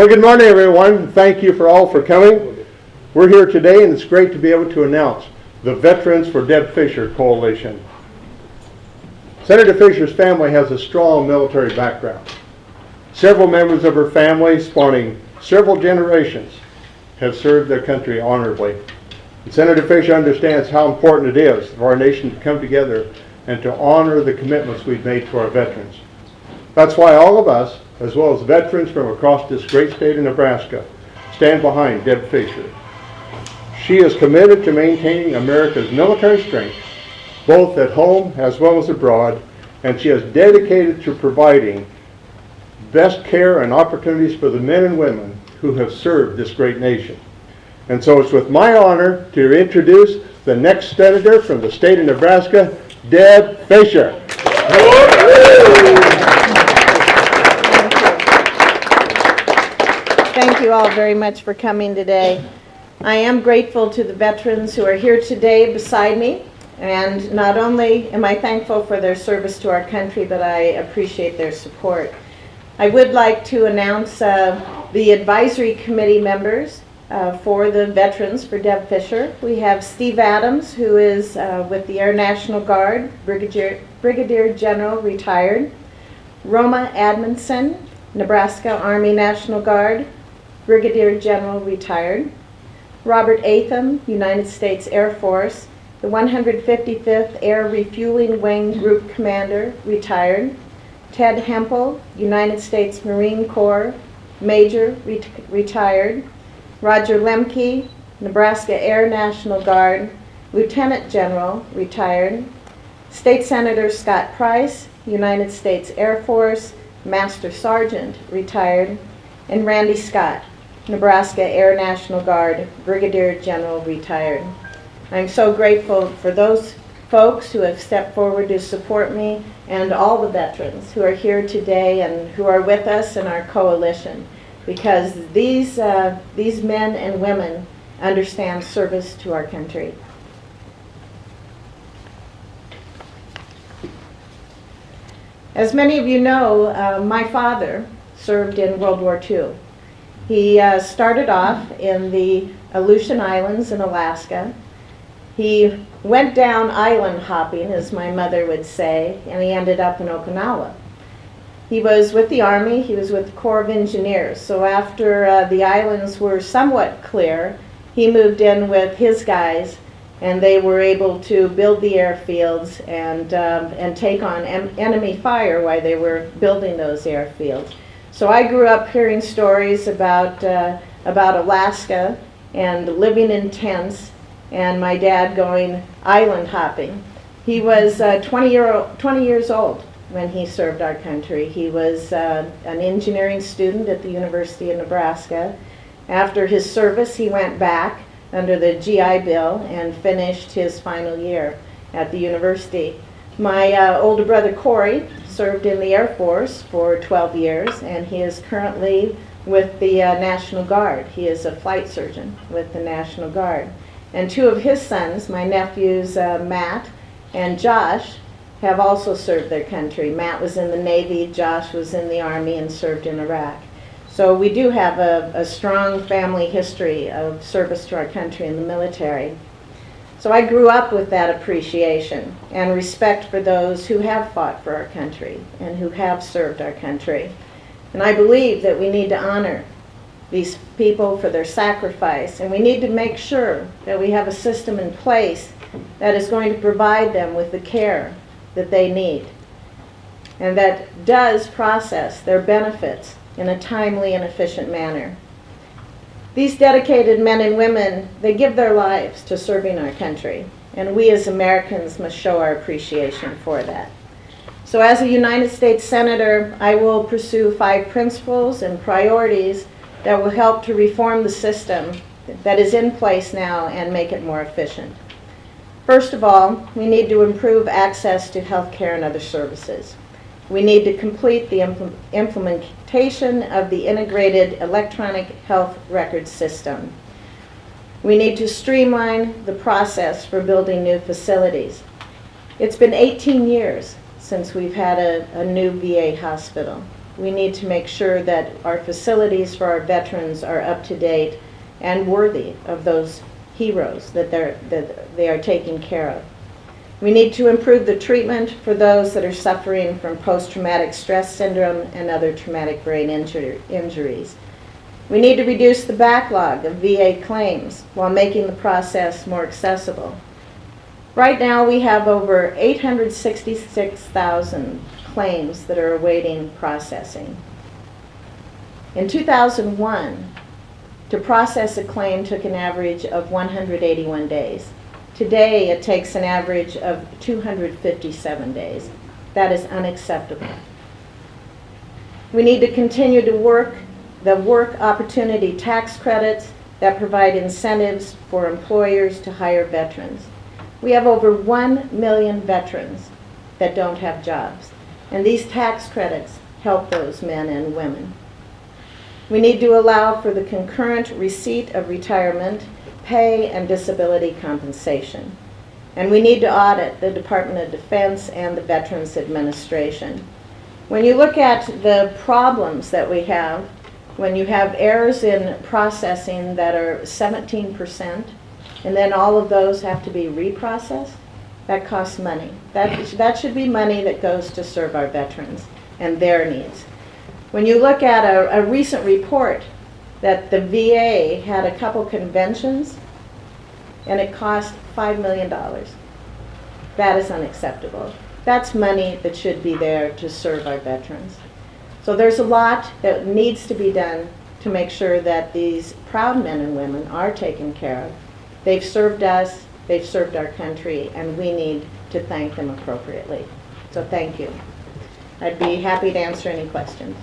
Well, good morning, everyone. Thank you for coming. We're here today, and it's great to be able to announce the Veterans for Deb Fischer Coalition. Senator Fischer's family has a strong military background. Several members of her family, spawning several generations, have served their country honorably. And Senator Fischer understands how important it is for our nation to come together and to honor the commitments we've made to our veterans. That's why all of us, as well as veterans from across this great state of Nebraska, stand behind Deb Fischer. She is committed to maintaining America's military strength, both at home as well as abroad, and she is dedicated to providing best care and opportunities for the men and women who have served this great nation. And so it's with my honor to introduce the next senator from the state of Nebraska, Deb Fischer. Thank you all very much for coming today. I am grateful to the veterans who are here today beside me, and not only am I thankful for their service to our country, but I appreciate their support. I would like to announce the advisory committee members for the veterans for Deb Fischer. We have Steve Adams, who is with the Air National Guard, Brigadier General, retired. Roma Admonson, Nebraska Army National Guard, Brigadier General, retired. Robert Atham, United States Air Force, the 155th Air Refueling Wing Group Commander, retired. Ted Hempel, United States Marine Corps, Major, retired. Roger Lemke, Nebraska Air National Guard, Lieutenant General, retired. State Senator Scott Price, United States Air Force, Master Sergeant, retired. And Randy Scott, Nebraska Air National Guard, Brigadier General, retired. I'm so grateful for those folks who have stepped forward to support me, and all the veterans who are here today and who are with us in our coalition, because these men and women understand service to our country. As many of you know, my father served in World War II. He started off in the Aleutian Islands in Alaska. He went down island hopping, as my mother would say, and he ended up in Okinawa. He was with the Army, he was with the Corps of Engineers, so after the islands were somewhat clear, he moved in with his guys, and they were able to build the airfields and take on enemy fire while they were building those airfields. So I grew up hearing stories about Alaska and living in tents, and my dad going island hopping. He was 20 years old when he served our country. He was an engineering student at the University of Nebraska. After his service, he went back under the GI Bill and finished his final year at the university. My older brother Corey served in the Air Force for 12 years, and he is currently with the National Guard. He is a flight surgeon with the National Guard. And two of his sons, my nephews Matt and Josh, have also served their country. Matt was in the Navy, Josh was in the Army and served in Iraq. So we do have a strong family history of service to our country in the military. So I grew up with that appreciation and respect for those who have fought for our country and who have served our country. And I believe that we need to honor these people for their sacrifice, and we need to make sure that we have a system in place that is going to provide them with the care that they need, and that does process their benefits in a timely and efficient manner. These dedicated men and women, they give their lives to serving our country, and we as Americans must show our appreciation for that. So as a United States Senator, I will pursue 5 principles and priorities that will help to reform the system that is in place now and make it more efficient. First of all, we need to improve access to health care and other services. We need to complete the implementation of the integrated electronic health record system. We need to streamline the process for building new facilities. It's been 18 years since we've had a new VA hospital. We need to make sure that our facilities for our veterans are up to date and worthy of those heroes that they are taking care of. We need to improve the treatment for those that are suffering from post-traumatic stress syndrome and other traumatic brain injuries. We need to reduce the backlog of VA claims while making the process more accessible. Right now, we have over 866,000 claims that are awaiting processing. In 2001, to process a claim took an average of 181 days. Today, it takes an average of 257 days. That is unacceptable. We need to continue to work the work opportunity tax credits that provide incentives for employers to hire veterans. We have over 1 million veterans that don't have jobs, and these tax credits help those men and women. We need to allow for the concurrent receipt of retirement pay and disability compensation. And we need to audit the Department of Defense and the Veterans Administration. When you look at the problems that we have, when you have errors in processing that are 17%, and then all of those have to be reprocessed, that costs money. That should be money that goes to serve our veterans and their needs. When you look at a recent report that the VA had a couple conventions and it cost $5 million. That is unacceptable. That's money that should be there to serve our veterans. So there's a lot that needs to be done to make sure that these proud men and women are taken care of. They've served us, they've served our country, and we need to thank them appropriately. So thank you. I'd be happy to answer any questions.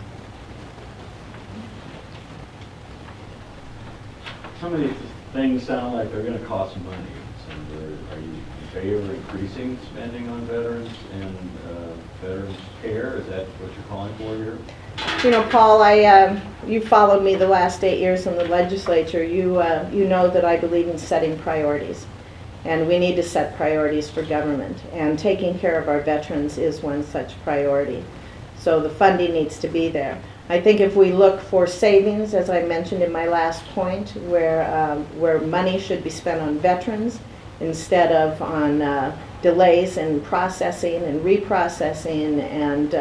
Some of these things sound like they're going to cost money. Senator, are you in favor of increasing spending on veterans and veterans care? Is that what you're calling for here? You know, Paul, you followed me the last 8 years in the legislature. You know that I believe in setting priorities, and we need to set priorities for government. And taking care of our veterans is one such priority. So the funding needs to be there. I think if we look for savings, as I mentioned in my last point, where money should be spent on veterans instead of on delays in processing and reprocessing and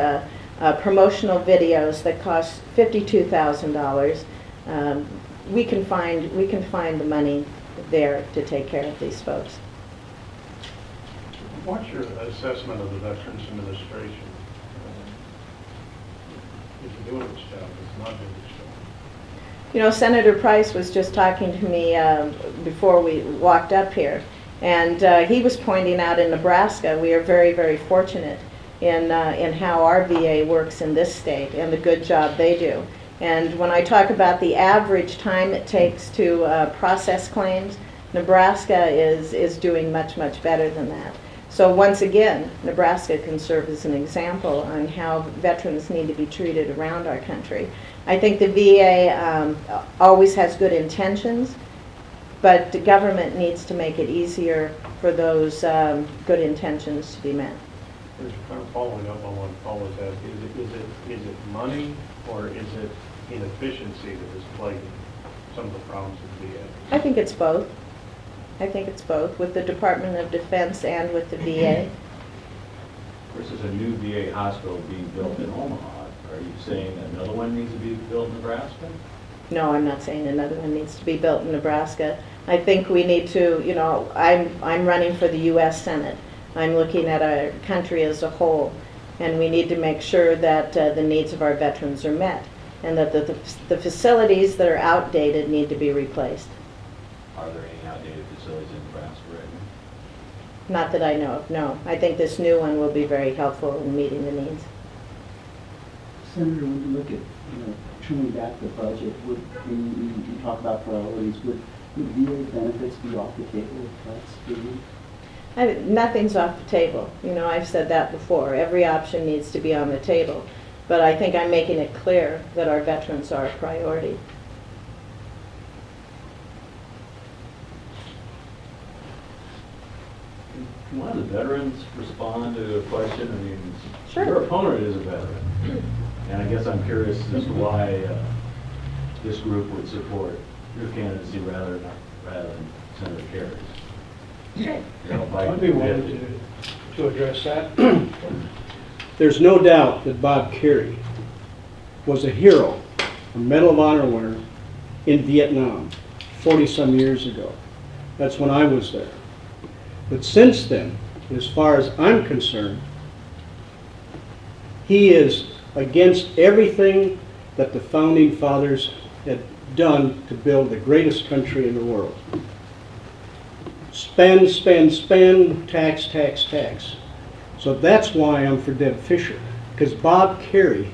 promotional videos that cost $52,000, we can find the money there to take care of these folks. What's your assessment of the Veterans Administration? Is it doing its job? It's not doing its job. You know, Senator Price was just talking to me before we walked up here, and he was pointing out in Nebraska we are very, very fortunate in how our VA works in this state and the good job they do. And when I talk about the average time it takes to process claims, Nebraska is doing much, much better than that. So once again, Nebraska can serve as an example on how veterans need to be treated around our country. I think the VA always has good intentions, but the government needs to make it easier for those good intentions to be met. There's kind of following up on what Paul was asking. Is it money or is it inefficiency that is plaguing some of the problems that the VA? I think it's both. I think it's both, with the Department of Defense and with the VA. Versus a new VA hospital being built in Omaha. Are you saying another one needs to be built in Nebraska? No, I'm not saying another one needs to be built in Nebraska. I think we need to, you know, I'm running for the U.S. Senate. I'm looking at our country as a whole, and we need to make sure that the needs of our veterans are met, and that the facilities that are outdated need to be replaced. Are there any outdated facilities in Nebraska right now? Not that I know of, no. I think this new one will be very helpful in meeting the needs. Senator, when you look at, trimming back the budget, you talk about priorities, would VA benefits be off the table if cuts for you? Nothing's off the table. You know, I've said that before. Every option needs to be on the table. But I think I'm making it clear that our veterans are a priority. Can one of the veterans respond to a question? I mean, Sure. your opponent is a veteran. And I guess I'm curious as to why this group would support your candidacy rather than Senator Kerry's. Okay. You know, by- I'd be willing to address that. There's no doubt that Bob Kerrey was a hero, a Medal of Honor winner in Vietnam 40-some years ago. That's when I was there. But since then, as far as I'm concerned, he is against everything that the Founding Fathers had done to build the greatest country in the world. Spend, spend, spend, tax, tax, tax. So that's why I'm for Deb Fischer, because Bob Kerrey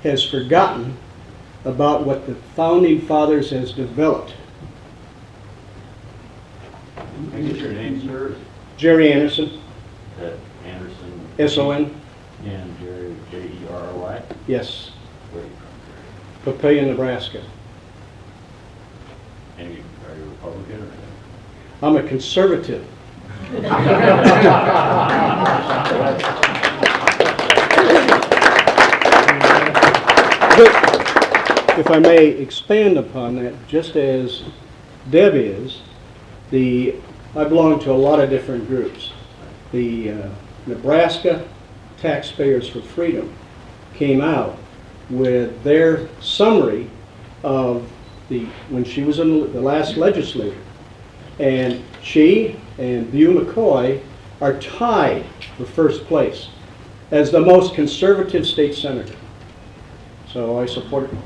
has forgotten about what the Founding Fathers has developed. I get your name, sir? Jerry Anderson, Anderson. S-O-N, And Jerry, J-E-R-R-Y? yes, Where are you from, Papillion, Nebraska. Jerry? And are you a Republican or? I'm a conservative. But if I may expand upon that, just as Deb is, I belong to a lot of different groups. The Nebraska Taxpayers for Freedom came out with their summary of when she was in the last legislature. And she and Bew McCoy are tied for first place as the most conservative state senator. So I support it.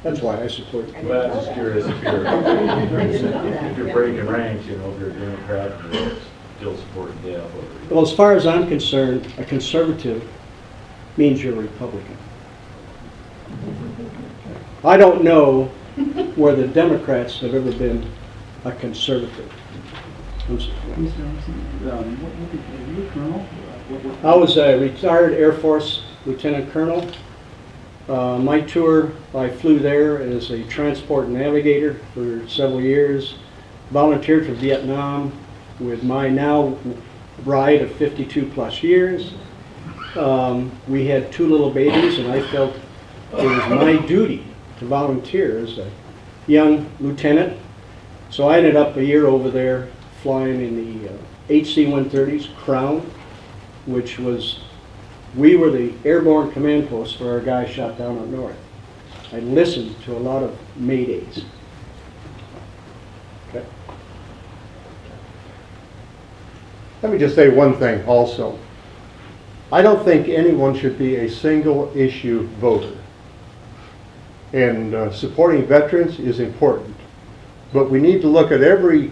That's why I support it. Well, I'm just curious if you're breaking ranks, you know, if you're a Democrat and you're still supporting Deb. Well, as far as I'm concerned, a conservative means you're a Republican. I don't know where the Democrats have ever been a conservative. Mr. Anderson, are you a colonel? I was a retired Air Force Lieutenant Colonel. My tour, I flew there as a transport navigator for several years. Volunteered for Vietnam with my now bride of 52 plus years. We had 2 little babies, and I felt it was my duty to volunteer as a young lieutenant. So I ended up a year over there flying in the HC-130s, Crown, which was, we were the airborne command post for our guy shot down up north. I listened to a lot of maydays. Okay. Let me just say one thing also. I don't think anyone should be a single issue voter. And supporting veterans is important. But we need to look at every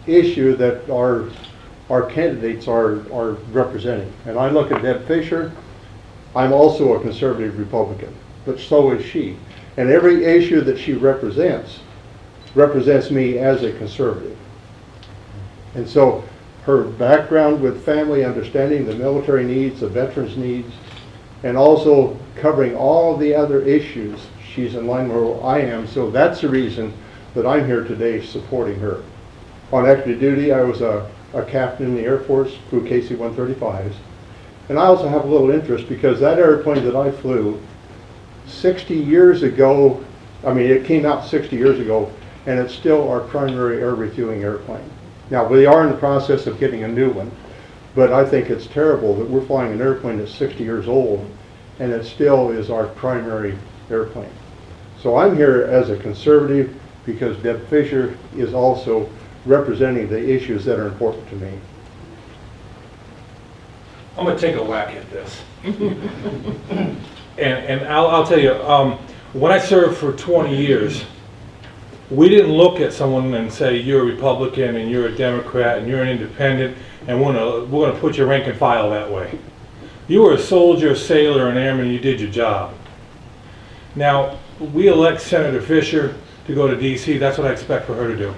issue that our candidates are representing. And I look at Deb Fischer. I'm also a conservative Republican, but so is she. And every issue that she represents me as a conservative. And so her background with family, understanding the military needs, the veterans' needs, and also covering all the other issues, she's in line where I am. So that's the reason that I'm here today supporting her. On active duty, I was a captain in the Air Force, flew KC-135s. And I also have a little interest because that airplane that I flew 60 years ago, I mean, it came out 60 years ago, and it's still our primary air refueling airplane. Now, we are in the process of getting a new one, but I think it's terrible that we're flying an airplane that's 60 years old, and it still is our primary airplane. So I'm here as a conservative because Deb Fischer is also representing the issues that are important to me. I'm going to take a whack at this. and I'll tell you, when I served for 20 years, we didn't look at someone and say, you're a Republican and you're a Democrat and you're an independent, and we're going to put your rank and file that way. You were a soldier, a sailor, an airman, and you did your job. Now, we elect Senator Fischer to go to D.C. That's what I expect for her to do.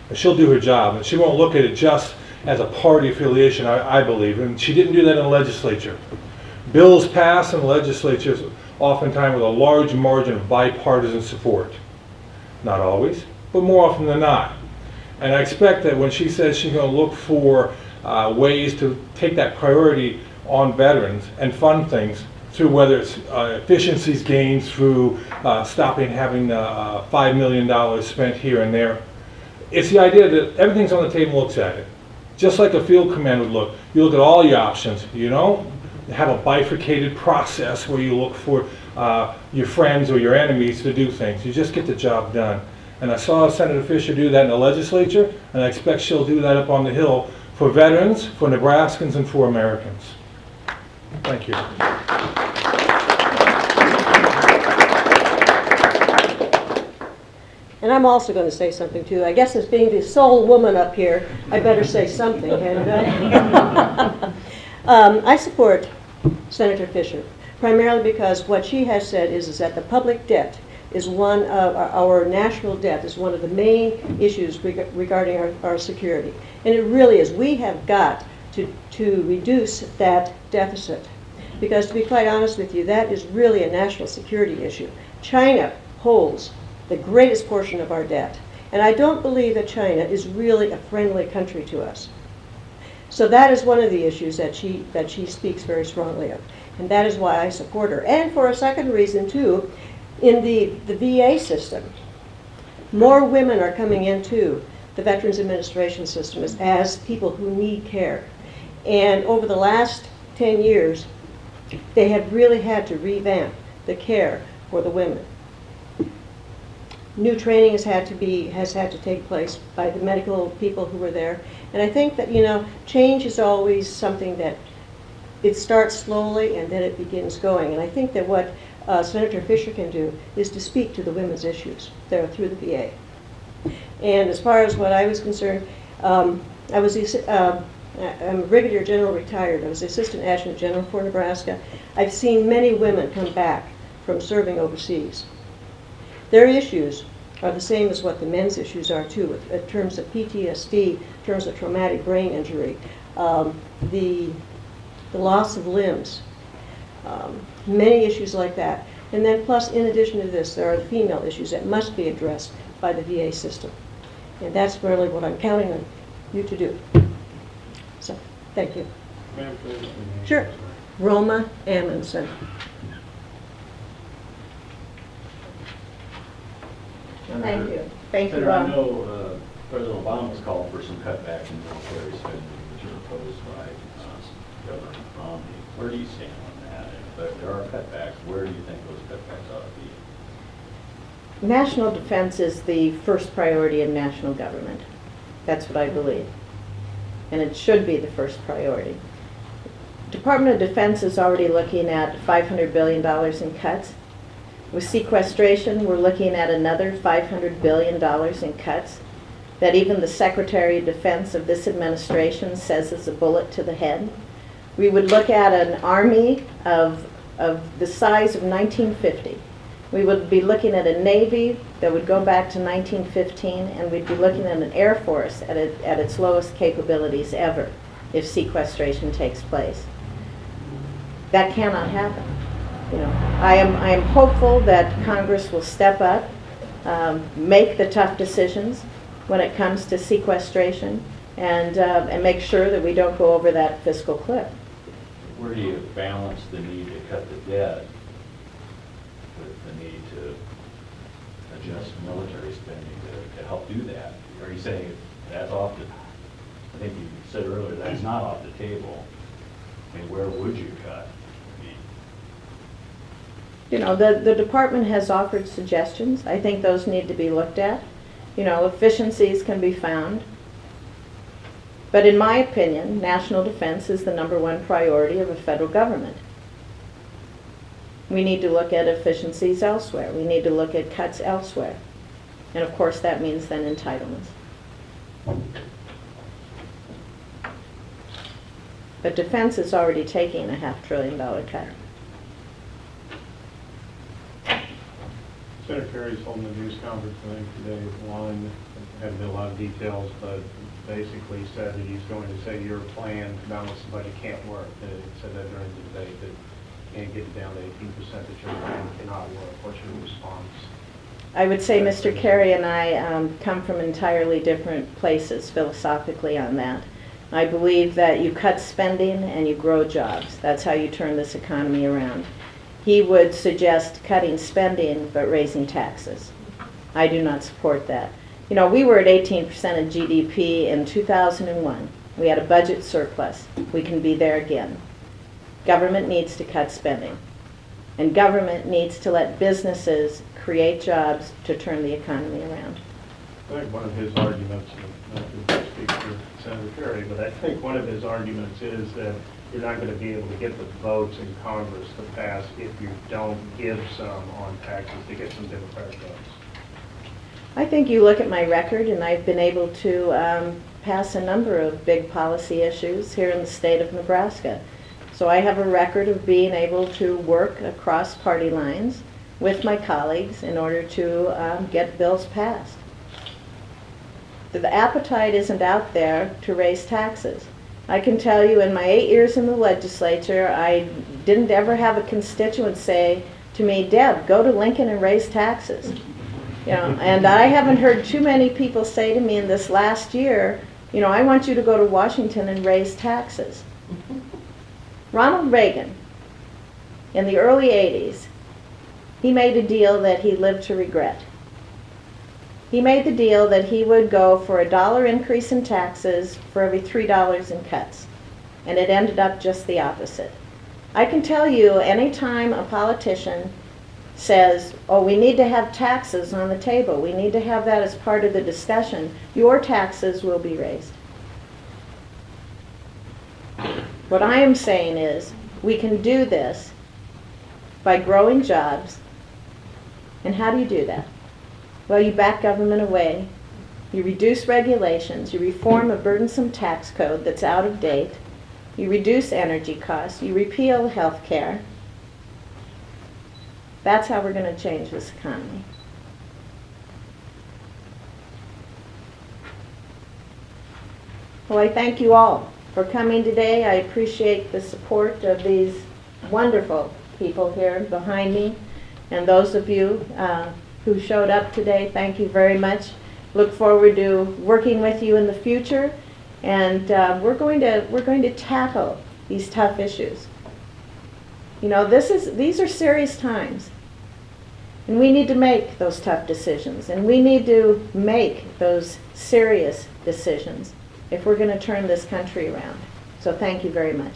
And she'll do her job, and she won't look at it just as a party affiliation, I believe, and she didn't do that in the legislature. Bills pass in legislatures oftentimes with a large margin of bipartisan support. Not always, but more often than not. And I expect that when she says she's going to look for ways to take that priority on veterans and fund things, through whether it's efficiencies gains through stopping having $5 million spent here and there. It's the idea that everything's on the table, looks at it. Just like a field command would look. You look at all your options. You don't have a bifurcated process where you look for your friends or your enemies to do things. You just get the job done. And I saw Senator Fischer do that in the legislature, and I expect she'll do that up on the Hill for veterans, for Nebraskans, and for Americans. Thank you. And I'm also going to say something too. I guess as being the sole woman up here, I better say something. And I support Senator Fischer, primarily because what she has said is that the public debt is one of our national debt, is one of the main issues regarding our security. And it really is. We have got to reduce that deficit. Because to be quite honest with you, that is really a national security issue. China holds the greatest portion of our debt. And I don't believe that China is really a friendly country to us. So that is one of the issues that she speaks very strongly of. And that is why I support her. And for a second reason too, in the VA system, more women are coming into the Veterans Administration system as people who need care. And over the last 10 years, they have really had to revamp the care for the women. New training has had to take place by the medical people who were there. And I think that, change is always something that it starts slowly and then it begins going. And I think that what Senator Fischer can do is to speak to the women's issues there through the VA. And as far as what I was concerned, I'm a Brigadier General retired. I was the Assistant Adjutant General for Nebraska. I've seen many women come back from serving overseas. Their issues are the same as what the men's issues are too, in terms of PTSD, in terms of traumatic brain injury, the loss of limbs, many issues like that. And then plus, in addition to this, there are the female issues that must be addressed by the VA system. And that's really what I'm counting on you to do. So, thank you. Ma'am, please. Sure. Roma Amundsen. Thank you. Thank you, Senator, I Ron. know President Obama's called for some cutback in military spending, which are proposed by Governor Romney. Where do you stand on that? If there are cutbacks, where do you think those cutbacks ought to be? National defense is the first priority in national government. That's what I believe. And it should be the first priority. Department of Defense is already looking at $500 billion in cuts. With sequestration, we're looking at another $500 billion in cuts that even the Secretary of Defense of this administration says is a bullet to the head. We would look at an army of the size of 1950. We would be looking at a Navy that would go back to 1915, and we'd be looking at an Air Force at its lowest capabilities ever if sequestration takes place. That cannot happen. I am hopeful that Congress will step up, make the tough decisions when it comes to sequestration, and make sure that we don't go over that fiscal cliff. Where do you balance the need to cut the debt with the need to adjust military spending to help do that? Are you saying that's off the, I think you said earlier, that's not off the table. I mean, where would you cut? The department has offered suggestions. I think those need to be looked at. Efficiencies can be found. But in my opinion, national defense is the #1 priority of a federal government. We need to look at efficiencies elsewhere. We need to look at cuts elsewhere. And of course, that means then entitlements. But defense is already taking a $500 billion cut. Senator Kerry's holding a news conference, I think, today online. Haven't been a lot of details, but basically said that he's going to say your plan to balance the budget can't work. And he said that during the debate that you can't get it down to 18%, that your plan cannot work. What's your response? I would say Mr. Kerry and I come from entirely different places philosophically on that. I believe that you cut spending and you grow jobs. That's how you turn this economy around. he would suggest cutting spending but raising taxes. I do not support that. You know, we were at 18% of GDP in 2001. We had a budget surplus. We can be there again. Government needs to cut spending. And government needs to let businesses create jobs to turn the economy around. I think one of his arguments, and not to speak for Senator Perry, but I think one of his arguments is that you're not going to be able to get the votes in Congress to pass if you don't give some on taxes to get some Democratic votes. I think you look at my record, and I've been able to pass a number of big policy issues here in the state of Nebraska. So I have a record of being able to work across party lines with my colleagues in order to get bills passed. The appetite isn't out there to raise taxes. I can tell you in my 8 years in the legislature, I didn't ever have a constituent say to me, Deb, go to Lincoln and raise taxes. You know, and I haven't heard too many people say to me in this last year, you know, I want you to go to Washington and raise taxes. Ronald Reagan, in the early 80s, he made a deal that he lived to regret. He made the deal that he would go for $1 increase in taxes for every $3 in cuts. And it ended up just the opposite. I can tell you, anytime a politician says, oh, we need to have taxes on the table, we need to have that as part of the discussion, your taxes will be raised. What I am saying is, we can do this by growing jobs. And how do you do that? Well, you back government away, you reduce regulations, you reform a burdensome tax code that's out of date, you reduce energy costs, you repeal health care. That's how we're going to change this economy. Well, I thank you all for coming today. I appreciate the support of these wonderful people here behind me, and those of you who showed up today, thank you very much. Look forward to working with you in the future, and we're going to tackle these tough issues. You know, these are serious times, and we need to make those tough decisions, and we need to make those serious decisions if we're going to turn this country around. So thank you very much.